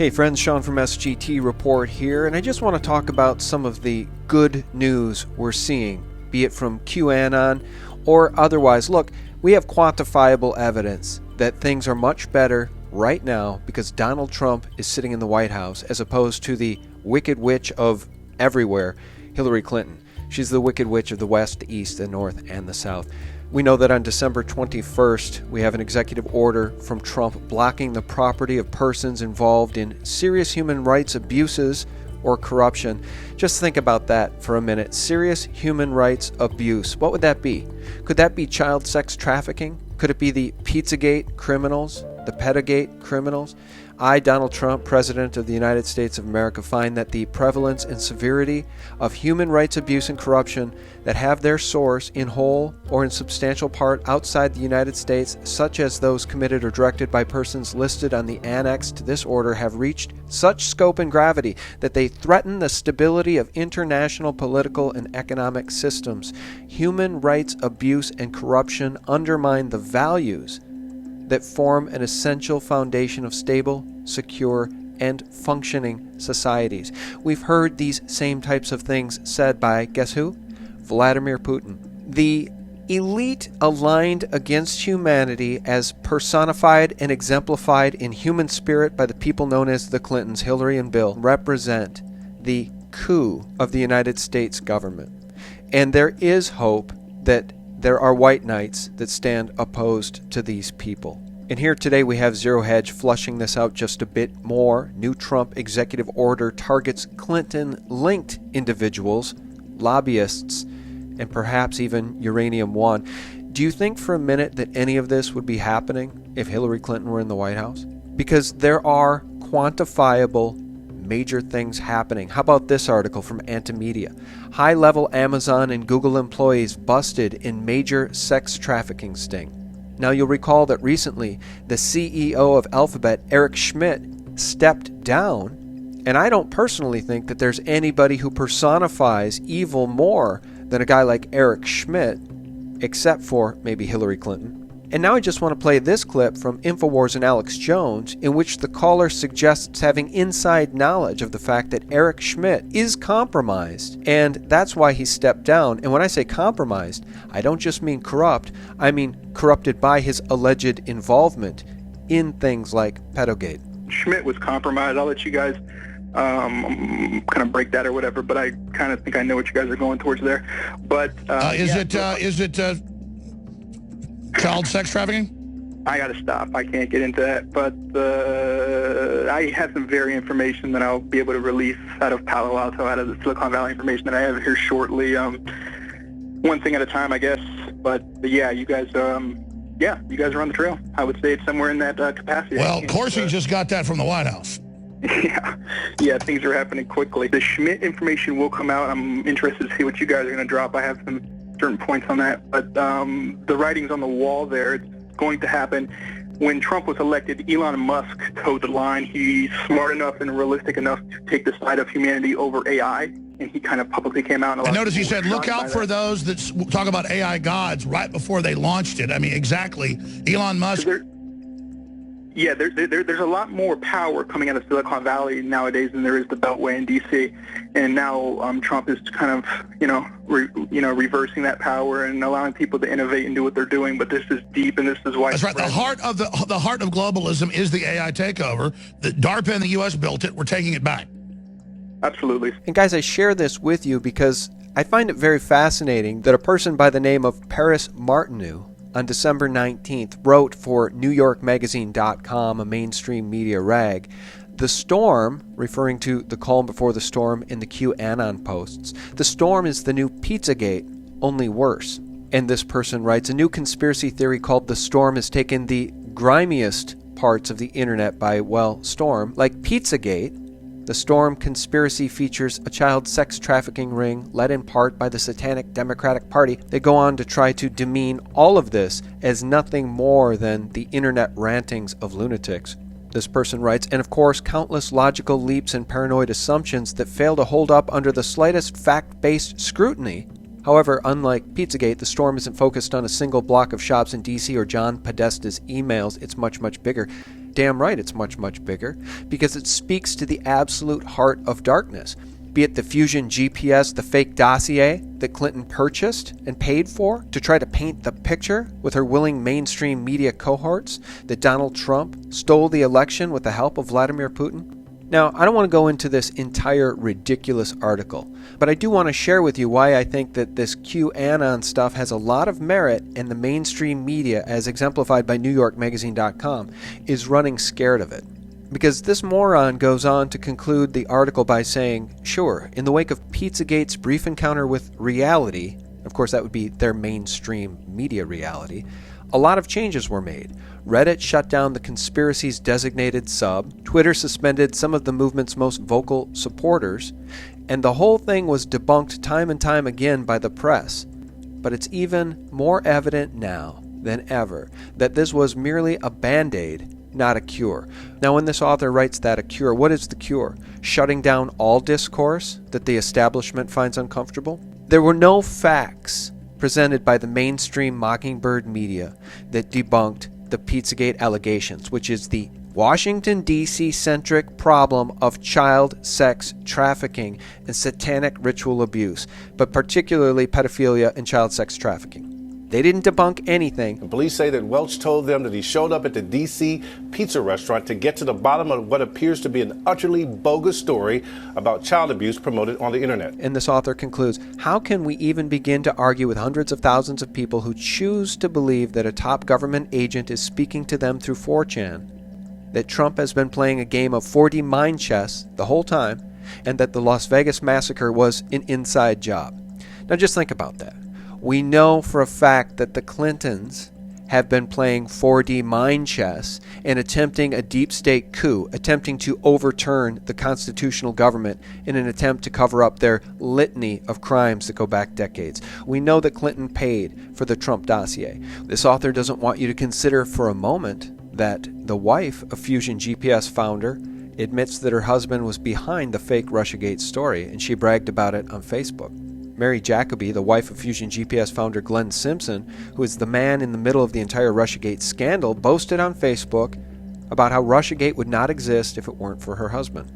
Hey friends, Sean from SGT Report here, and I just want to talk about some of the good news we're seeing, be it from QAnon or otherwise. Look, we have quantifiable evidence that things are much better right now because Donald Trump is sitting in the White House as opposed to the wicked witch of everywhere, Hillary Clinton. She's the wicked witch of the West, the East, the North, and the South. We know that on December 21st, we have an executive order from Trump blocking the property of persons involved in serious human rights abuses or corruption. Just think about that for a minute. Serious human rights abuse. What would that be? Could that be child sex trafficking? Could it be the Pizzagate criminals, the Pedogate criminals? I, Donald Trump, President of the United States of America, find that the prevalence and severity of human rights abuse and corruption that have their source in whole or in substantial part outside the United States, such as those committed or directed by persons listed on the annex to this order, have reached such scope and gravity that they threaten the stability of international political and economic systems. Human rights abuse and corruption undermine the values that form an essential foundation of stable, secure, and functioning societies. We've heard these same types of things said by, guess who? Vladimir Putin. The elite aligned against humanity as personified and exemplified in human spirit by the people known as the Clintons, Hillary and Bill, represent the coup of the United States government. And there is hope that there are white knights that stand opposed to these people. And here today we have Zero Hedge flushing this out just a bit more. New Trump executive order targets Clinton-linked individuals, lobbyists, and perhaps even Uranium One. Do you think for a minute that any of this would be happening if Hillary Clinton were in the White House? Because there are quantifiable major things happening. How about this article from Antimedia? High-level Amazon and Google employees busted in major sex trafficking sting. Now you'll recall that recently the CEO of Alphabet, Eric Schmidt, stepped down, and I don't personally think that there's anybody who personifies evil more than a guy like Eric Schmidt, except for maybe Hillary Clinton. And now I just want to play this clip from InfoWars and Alex Jones, in which the caller suggests having inside knowledge of the fact that Eric Schmidt is compromised, and that's why he stepped down. And when I say compromised, I don't just mean corrupt, I mean corrupted by his alleged involvement in things like Pedogate. Schmidt was compromised. I'll let you guys kind of break that or whatever, but I kind of think I know what you guys are going towards there. But is it child sex trafficking? I got to stop. I can't get into that. But I have some very information that I'll be able to release out of Palo Alto, out of the Silicon Valley information that I have here shortly. One thing at a time, I guess. But yeah, you guys are on the trail. I would say it's somewhere in that capacity. Well, Corsi just got that from the White House. Yeah, things are happening quickly. The Schmidt information will come out. I'm interested to see what you guys are going to drop. I have some certain points on that, but the writing's on the wall there. It's going to happen. When Trump was elected, Elon Musk towed the line. He's smart enough and realistic enough to take the side of humanity over AI, and he kind of publicly came out. And I noticed he said, look out for those that talk about AI gods right before they launched it. I mean, exactly. Elon Musk. There's a lot more power coming out of Silicon Valley nowadays than there is the Beltway in D.C. And now Trump is kind of, reversing that power and allowing people to innovate and do what they're doing. But this is deep, and this is why. That's right. The heart of globalism is the AI takeover. The DARPA and the U.S. built it. We're taking it back. Absolutely. And guys, I share this with you because I find it very fascinating that a person by the name of Paris Martineau on December 19th wrote for NewYorkMagazine.com, a mainstream media rag, the storm, referring to the calm before the storm in the QAnon posts, the storm is the new Pizzagate, only worse. And this person writes, a new conspiracy theory called the storm has taken the grimiest parts of the internet by, storm, like Pizzagate. The Storm conspiracy features a child sex trafficking ring led in part by the Satanic Democratic Party. They go on to try to demean all of this as nothing more than the internet rantings of lunatics. This person writes, and of course, countless logical leaps and paranoid assumptions that fail to hold up under the slightest fact-based scrutiny However, unlike Pizzagate, the storm isn't focused on a single block of shops in DC or John Podesta's emails. It's much, much bigger. Damn right it's much, much bigger, because it speaks to the absolute heart of darkness. Be it the Fusion GPS, the fake dossier that Clinton purchased and paid for to try to paint the picture with her willing mainstream media cohorts that Donald Trump stole the election with the help of Vladimir Putin. Now, I don't want to go into this entire ridiculous article, but I do want to share with you why I think that this QAnon stuff has a lot of merit, and the mainstream media, as exemplified by NewYorkMagazine.com, is running scared of it. Because this moron goes on to conclude the article by saying, sure, in the wake of Pizzagate's brief encounter with reality, of course that would be their mainstream media reality, a lot of changes were made. Reddit shut down the conspiracy's designated sub, Twitter suspended some of the movement's most vocal supporters, and the whole thing was debunked time and time again by the press. But it's even more evident now than ever that this was merely a band-aid, not a cure. Now, when this author writes that a cure, what is the cure? Shutting down all discourse that the establishment finds uncomfortable? There were no facts presented by the mainstream Mockingbird media that debunked the Pizzagate allegations, which is the Washington, D.C.-centric problem of child sex trafficking and satanic ritual abuse, but particularly pedophilia and child sex trafficking. They didn't debunk anything. And police say that Welch told them that he showed up at the D.C. pizza restaurant to get to the bottom of what appears to be an utterly bogus story about child abuse promoted on the internet. And this author concludes, how can we even begin to argue with hundreds of thousands of people who choose to believe that a top government agent is speaking to them through 4chan, that Trump has been playing a game of 4D mind chess the whole time, and that the Las Vegas massacre was an inside job? Now just think about that. We know for a fact that the Clintons have been playing 4D mind chess and attempting a deep state coup, attempting to overturn the constitutional government in an attempt to cover up their litany of crimes that go back decades. We know that Clinton paid for the Trump dossier. This author doesn't want you to consider for a moment that the wife of Fusion GPS founder admits that her husband was behind the fake Russiagate story, and she bragged about it on Facebook. Mary Jacoby, the wife of Fusion GPS founder Glenn Simpson, who is the man in the middle of the entire Russiagate scandal, boasted on Facebook about how Russiagate would not exist if it weren't for her husband.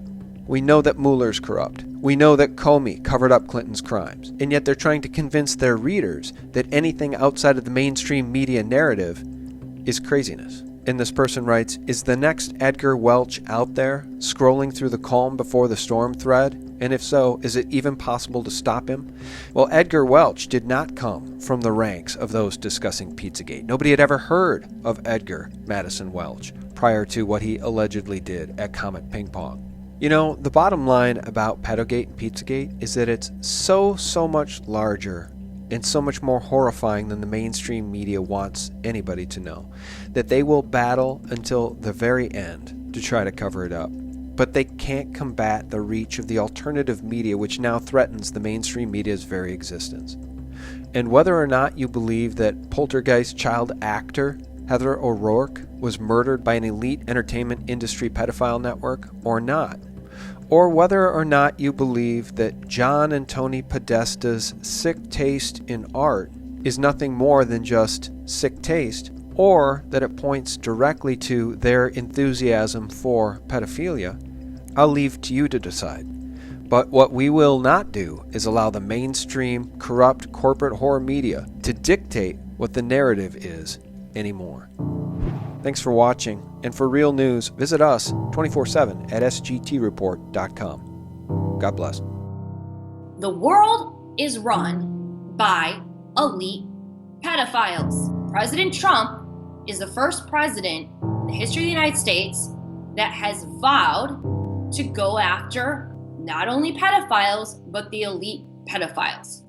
We know that Mueller's corrupt. We know that Comey covered up Clinton's crimes. And yet they're trying to convince their readers that anything outside of the mainstream media narrative is craziness. And this person writes, is the next Edgar Welch out there, scrolling through the calm before the storm thread? And if so, is it even possible to stop him? Well, Edgar Welch did not come from the ranks of those discussing Pizzagate. Nobody had ever heard of Edgar Madison Welch prior to what he allegedly did at Comet Ping Pong. You know, the bottom line about Pedogate and Pizzagate is that it's so much larger and so much more horrifying than the mainstream media wants anybody to know, that they will battle until the very end to try to cover it up. But they can't combat the reach of the alternative media, which now threatens the mainstream media's very existence. And whether or not you believe that poltergeist child actor Heather O'Rourke was murdered by an elite entertainment industry pedophile network or not, or whether or not you believe that John and Tony Podesta's sick taste in art is nothing more than just sick taste, or that it points directly to their enthusiasm for pedophilia, I'll leave to you to decide. But what we will not do is allow the mainstream, corrupt corporate horror media to dictate what the narrative is anymore. Thanks for watching, and for real news, visit us 24/7 at sgtreport.com. God bless. The world is run by elite pedophiles. President Trump is the first president in the history of the United States that has vowed to go after not only pedophiles, but the elite pedophiles.